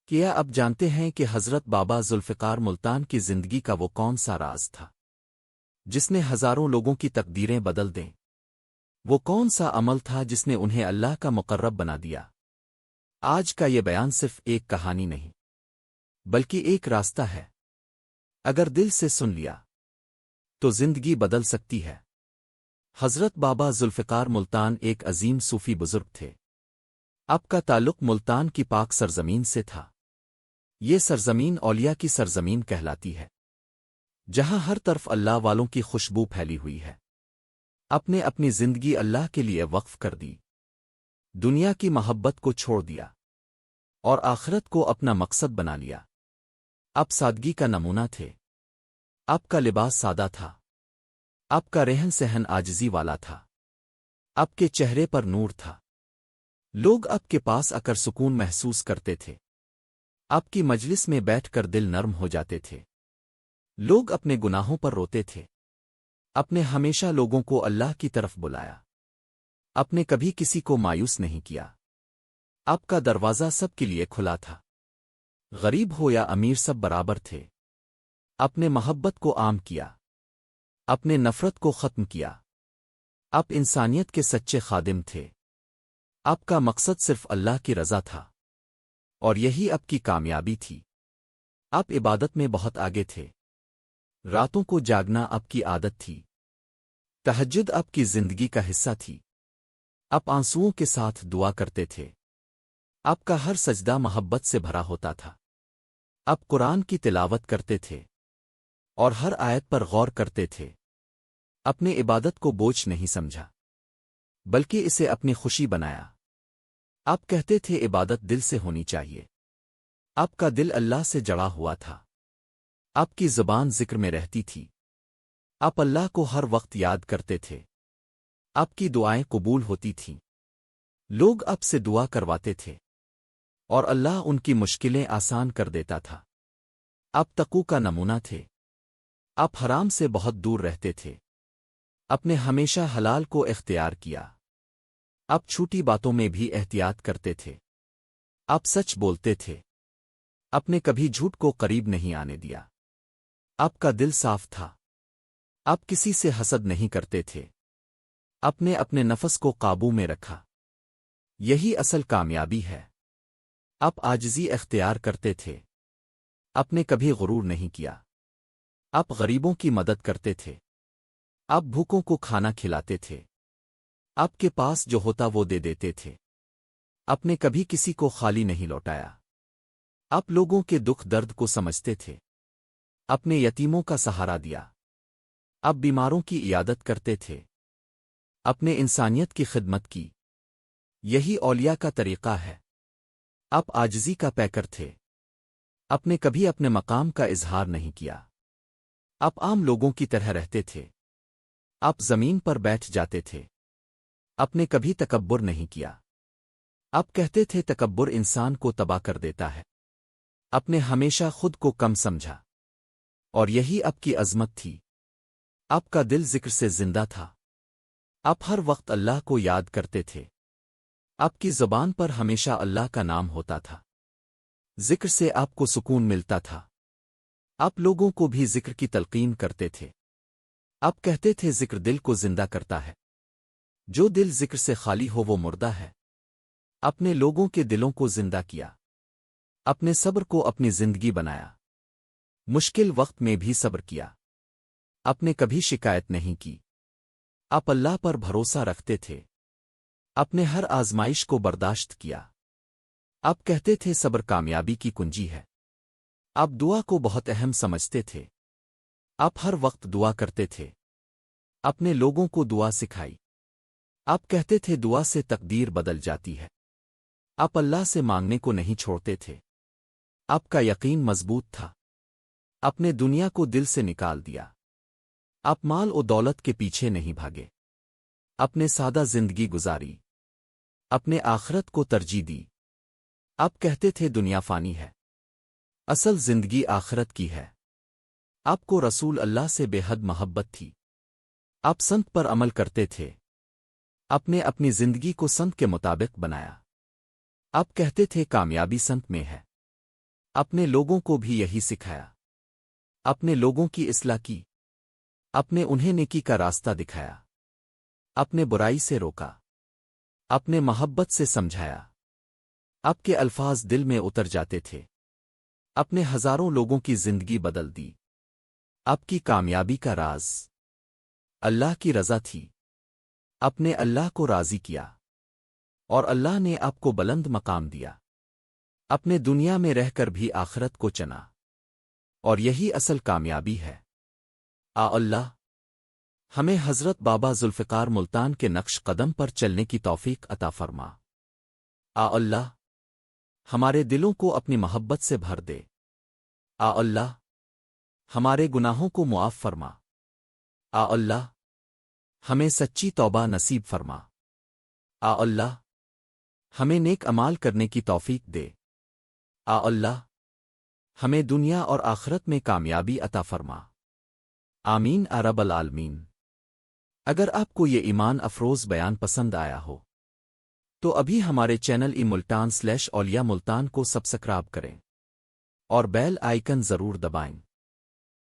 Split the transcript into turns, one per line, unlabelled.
کیا اب جانتے ہیں کہ حضرت بابا ذوالفقار ملتان کی زندگی کا وہ کون سا راز تھا جس نے ہزاروں لوگوں کی تقدیریں بدل دیں؟ وہ کون سا عمل تھا جس نے انہیں اللہ کا مقرب بنا دیا؟ آج کا یہ بیان صرف ایک کہانی نہیں بلکہ ایک راستہ ہے۔ اگر دل سے سن لیا تو زندگی بدل سکتی ہے۔ حضرت بابا ذوالفقار ملتان ایک عظیم صوفی بزرگ تھے۔ آپ کا تعلق ملتان کی پاک سرزمین سے تھا۔ یہ سرزمین اولیاء کی سرزمین کہلاتی ہے، جہاں ہر طرف اللہ والوں کی خوشبو پھیلی ہوئی ہے۔ اپنے اپنی زندگی اللہ کے لیے وقف کر دی، دنیا کی محبت کو چھوڑ دیا اور آخرت کو اپنا مقصد بنا لیا۔ آپ سادگی کا نمونہ تھے۔ آپ کا لباس سادہ تھا، آپ کا رہن سہن عاجزی والا تھا، آپ کے چہرے پر نور تھا۔ لوگ آپ کے پاس آ کر سکون محسوس کرتے تھے۔ آپ کی مجلس میں بیٹھ کر دل نرم ہو جاتے تھے۔ لوگ اپنے گناہوں پر روتے تھے۔ آپ نے ہمیشہ لوگوں کو اللہ کی طرف بلایا۔ آپ نے کبھی کسی کو مایوس نہیں کیا۔ آپ کا دروازہ سب کے لیے کھلا تھا، غریب ہو یا امیر سب برابر تھے۔ آپ نے محبت کو عام کیا، آپ نے نفرت کو ختم کیا۔ آپ انسانیت کے سچے خادم تھے۔ آپ کا مقصد صرف اللہ کی رضا تھا، اور یہی آپ کی کامیابی تھی۔ آپ عبادت میں بہت آگے تھے۔ راتوں کو جاگنا آپ کی عادت تھی۔ تہجد آپ کی زندگی کا حصہ تھی۔ آپ آنسوؤں کے ساتھ دعا کرتے تھے۔ آپ کا ہر سجدہ محبت سے بھرا ہوتا تھا۔ آپ قرآن کی تلاوت کرتے تھے اور ہر آیت پر غور کرتے تھے۔ اپنے عبادت کو بوجھ نہیں سمجھا بلکہ اسے اپنی خوشی بنایا۔ آپ کہتے تھے عبادت دل سے ہونی چاہیے۔ آپ کا دل اللہ سے جڑا ہوا تھا۔ آپ کی زبان ذکر میں رہتی تھی۔ آپ اللہ کو ہر وقت یاد کرتے تھے۔ آپ کی دعائیں قبول ہوتی تھیں۔ لوگ آپ سے دعا کرواتے تھے اور اللہ ان کی مشکلیں آسان کر دیتا تھا۔ آپ تقوی کا نمونہ تھے۔ آپ حرام سے بہت دور رہتے تھے۔ آپ نے ہمیشہ حلال کو اختیار کیا۔ آپ چھوٹی باتوں میں بھی احتیاط کرتے تھے۔ آپ سچ بولتے تھے۔ آپ نے کبھی جھوٹ کو قریب نہیں آنے دیا۔ آپ کا دل صاف تھا۔ آپ کسی سے حسد نہیں کرتے تھے۔ آپ نے اپنے نفس کو قابو میں رکھا۔ یہی اصل کامیابی ہے۔ آپ عاجزی اختیار کرتے تھے۔ آپ نے کبھی غرور نہیں کیا۔ آپ غریبوں کی مدد کرتے تھے۔ آپ بھوکوں کو کھانا کھلاتے تھے۔ آپ کے پاس جو ہوتا وہ دے دیتے تھے۔ آپ نے کبھی کسی کو خالی نہیں لوٹایا۔ آپ لوگوں کے دکھ درد کو سمجھتے تھے۔ آپ نے یتیموں کا سہارا دیا۔ آپ بیماروں کی عیادت کرتے تھے۔ آپ نے انسانیت کی خدمت کی۔ یہی اولیاء کا طریقہ ہے۔ آپ عاجزی کا پیکر تھے۔ آپ نے کبھی اپنے مقام کا اظہار نہیں کیا۔ آپ عام لوگوں کی طرح رہتے تھے۔ آپ زمین پر بیٹھ جاتے تھے۔ آپ نے کبھی تکبر نہیں کیا۔ آپ کہتے تھے تکبر انسان کو تباہ کر دیتا ہے۔ آپ نے ہمیشہ خود کو کم سمجھا، اور یہی آپ کی عظمت تھی۔ آپ کا دل ذکر سے زندہ تھا۔ آپ ہر وقت اللہ کو یاد کرتے تھے۔ آپ کی زبان پر ہمیشہ اللہ کا نام ہوتا تھا۔ ذکر سے آپ کو سکون ملتا تھا۔ آپ لوگوں کو بھی ذکر کی تلقین کرتے تھے۔ آپ کہتے تھے ذکر دل کو زندہ کرتا ہے، جو دل ذکر سے خالی ہو وہ مردہ ہے۔ آپ نے لوگوں کے دلوں کو زندہ کیا۔ اپنے صبر کو اپنی زندگی بنایا۔ مشکل وقت میں بھی صبر کیا۔ آپ نے کبھی شکایت نہیں کی۔ آپ اللہ پر بھروسہ رکھتے تھے۔ آپ نے ہر آزمائش کو برداشت کیا۔ آپ کہتے تھے صبر کامیابی کی کنجی ہے۔ آپ دعا کو بہت اہم سمجھتے تھے۔ آپ ہر وقت دعا کرتے تھے۔ آپ نے لوگوں کو دعا سکھائی۔ آپ کہتے تھے دعا سے تقدیر بدل جاتی ہے۔ آپ اللہ سے مانگنے کو نہیں چھوڑتے تھے۔ آپ کا یقین مضبوط تھا۔ آپ نے دنیا کو دل سے نکال دیا۔ آپ مال و دولت کے پیچھے نہیں بھاگے۔ آپ نے سادہ زندگی گزاری۔ اپنے آخرت کو ترجیح دی۔ آپ کہتے تھے دنیا فانی ہے، اصل زندگی آخرت کی ہے۔ آپ کو رسول اللہ سے بے حد محبت تھی۔ آپ سنت پر عمل کرتے تھے۔ آپ نے اپنی زندگی کو سنت کے مطابق بنایا۔ آپ کہتے تھے کامیابی سنت میں ہے۔ اپنے لوگوں کو بھی یہی سکھایا، اپنے لوگوں کی اصلاح کی، اپنے انہیں نیکی کا راستہ دکھایا، اپنے برائی سے روکا، اپنے محبت سے سمجھایا۔ آپ کے الفاظ دل میں اتر جاتے تھے، اپنے ہزاروں لوگوں کی زندگی بدل دی۔ آپ کی کامیابی کا راز اللہ کی رضا تھی، اپنے اللہ کو راضی کیا، اور اللہ نے آپ کو بلند مقام دیا، اپنے دنیا میں رہ کر بھی آخرت کو چنا، اور یہی اصل کامیابی ہے۔ اللہ ہمیں حضرت بابا ذوالفقار ملتان کے نقش قدم پر چلنے کی توفیق عطا فرما۔ اللہ ہمارے دلوں کو اپنی محبت سے بھر دے۔ اللہ ہمارے گناہوں کو معاف فرما۔ اللہ ہمیں سچی توبہ نصیب فرما۔ اللہ ہمیں نیک اعمال کرنے کی توفیق دے۔ اللہ ہمیں دنیا اور آخرت میں کامیابی عطا فرما۔ آمین رب العالمین۔ اگر آپ کو یہ ایمان افروز بیان پسند آیا ہو تو ابھی ہمارے چینل ملتان / اولیاء ملتان کو سبسکرائب کریں اور بیل آئیکن ضرور دبائیں۔